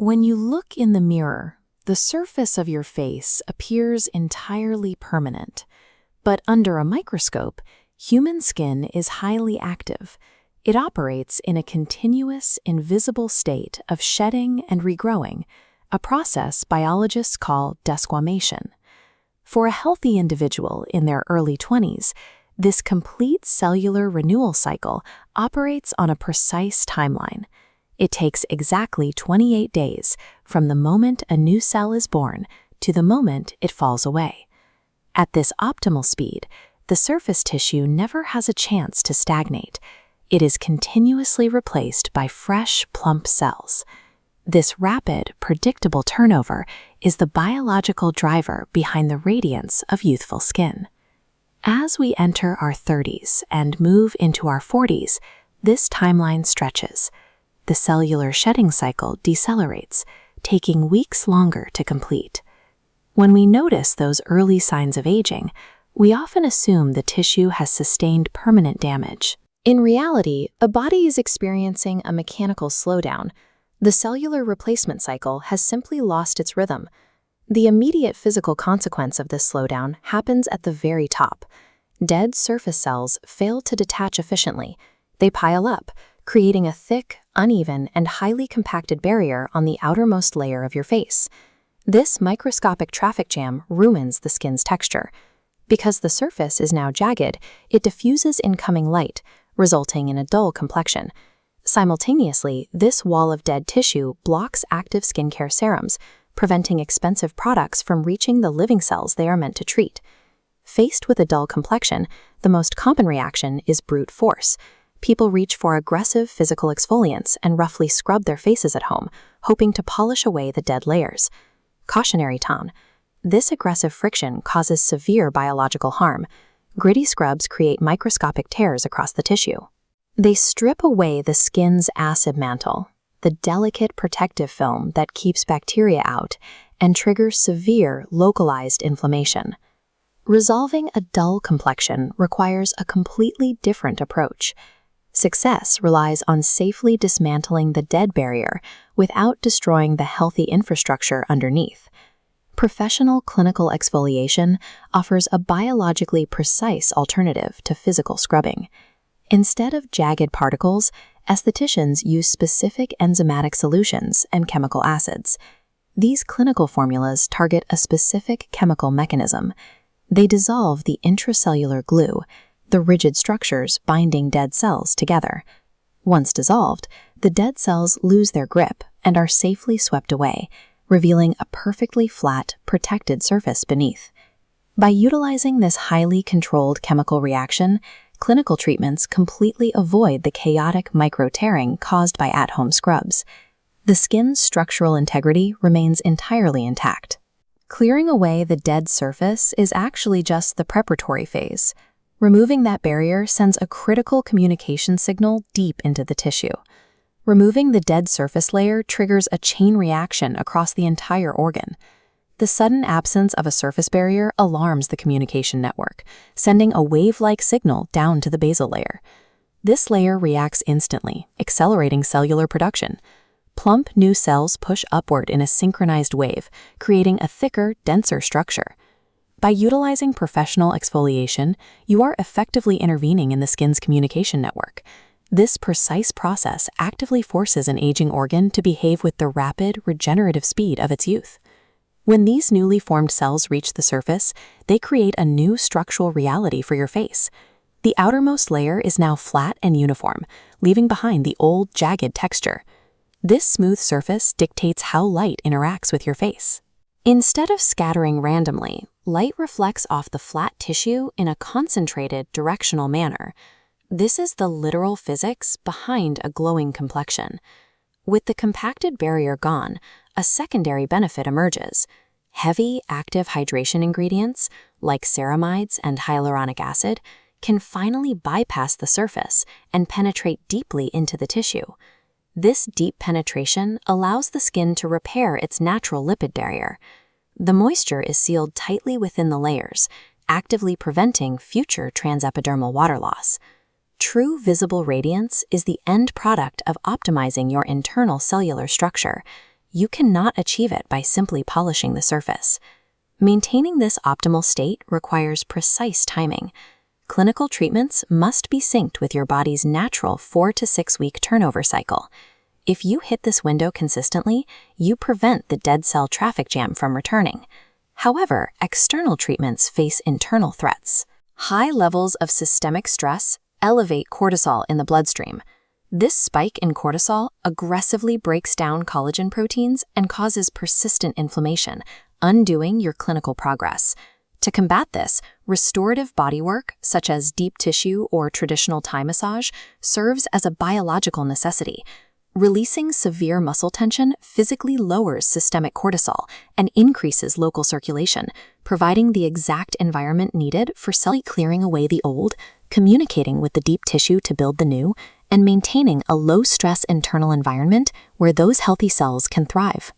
When you look in the mirror, the surface of your face appears entirely permanent. But under a microscope, human skin is highly active. It operates in a continuous, invisible state of shedding and regrowing, a process biologists call desquamation. For a healthy individual in their early 20s, this complete cellular renewal cycle operates on a precise timeline. It takes exactly 28 days from the moment a new cell is born to the moment it falls away. At this optimal speed, the surface tissue never has a chance to stagnate. It is continuously replaced by fresh, plump cells. This rapid, predictable turnover is the biological driver behind the radiance of youthful skin. As we enter our 30s and move into our 40s, this timeline stretches. The cellular shedding cycle decelerates, taking weeks longer to complete. When we notice those early signs of aging, we often assume the tissue has sustained permanent damage. In reality, a body is experiencing a mechanical slowdown. The cellular replacement cycle has simply lost its rhythm. The immediate physical consequence of this slowdown happens at the very top. Dead surface cells fail to detach efficiently. They pile up, creating a thick, uneven, and highly compacted barrier on the outermost layer of your face. This microscopic traffic jam ruins the skin's texture. Because the surface is now jagged, it diffuses incoming light, resulting in a dull complexion. Simultaneously, this wall of dead tissue blocks active skincare serums, preventing expensive products from reaching the living cells they are meant to treat. Faced with a dull complexion, the most common reaction is brute force. People reach for aggressive physical exfoliants and roughly scrub their faces at home, hoping to polish away the dead layers. Cautionary tone. This aggressive friction causes severe biological harm. Gritty scrubs create microscopic tears across the tissue. They strip away the skin's acid mantle, the delicate protective film that keeps bacteria out, and triggers severe, localized inflammation. Resolving a dull complexion requires a completely different approach. Success relies on safely dismantling the dead barrier without destroying the healthy infrastructure underneath. Professional clinical exfoliation offers a biologically precise alternative to physical scrubbing. Instead of jagged particles, estheticians use specific enzymatic solutions and chemical acids. These clinical formulas target a specific chemical mechanism. They dissolve the intracellular glue, the rigid structures binding dead cells together. Once dissolved, the dead cells lose their grip and are safely swept away, revealing a perfectly flat, protected surface beneath. By utilizing this highly controlled chemical reaction, clinical treatments completely avoid the chaotic micro-tearing caused by at-home scrubs. The skin's structural integrity remains entirely intact. Clearing away the dead surface is actually just the preparatory phase. Removing that barrier sends a critical communication signal deep into the tissue. Removing the dead surface layer triggers a chain reaction across the entire organ. The sudden absence of a surface barrier alarms the communication network, sending a wave-like signal down to the basal layer. This layer reacts instantly, accelerating cellular production. Plump new cells push upward in a synchronized wave, creating a thicker, denser structure. By utilizing professional exfoliation, you are effectively intervening in the skin's communication network. This precise process actively forces an aging organ to behave with the rapid, regenerative speed of its youth. When these newly formed cells reach the surface, they create a new structural reality for your face. The outermost layer is now flat and uniform, leaving behind the old, jagged texture. This smooth surface dictates how light interacts with your face. Instead of scattering randomly, light reflects off the flat tissue in a concentrated, directional manner. This is the literal physics behind a glowing complexion. With the compacted barrier gone, a secondary benefit emerges. Heavy, active hydration ingredients, like ceramides and hyaluronic acid, can finally bypass the surface and penetrate deeply into the tissue. This deep penetration allows the skin to repair its natural lipid barrier. The moisture is sealed tightly within the layers, actively preventing future transepidermal water loss. True visible radiance is the end product of optimizing your internal cellular structure. you cannot achieve it by simply polishing the surface. Maintaining this optimal state requires precise timing. Clinical treatments must be synced with your body's natural 4 to 6 week turnover cycle. If you hit this window consistently, you prevent the dead cell traffic jam from returning. However, external treatments face internal threats. High levels of systemic stress elevate cortisol in the bloodstream. This spike in cortisol aggressively breaks down collagen proteins and causes persistent inflammation, undoing your clinical progress. To combat this, restorative bodywork, such as deep tissue or traditional Thai massage, serves as a biological necessity. Releasing severe muscle tension physically lowers systemic cortisol and increases local circulation, providing the exact environment needed for cell clearing away the old, communicating with the deep tissue to build the new, and maintaining a low-stress internal environment where those healthy cells can thrive.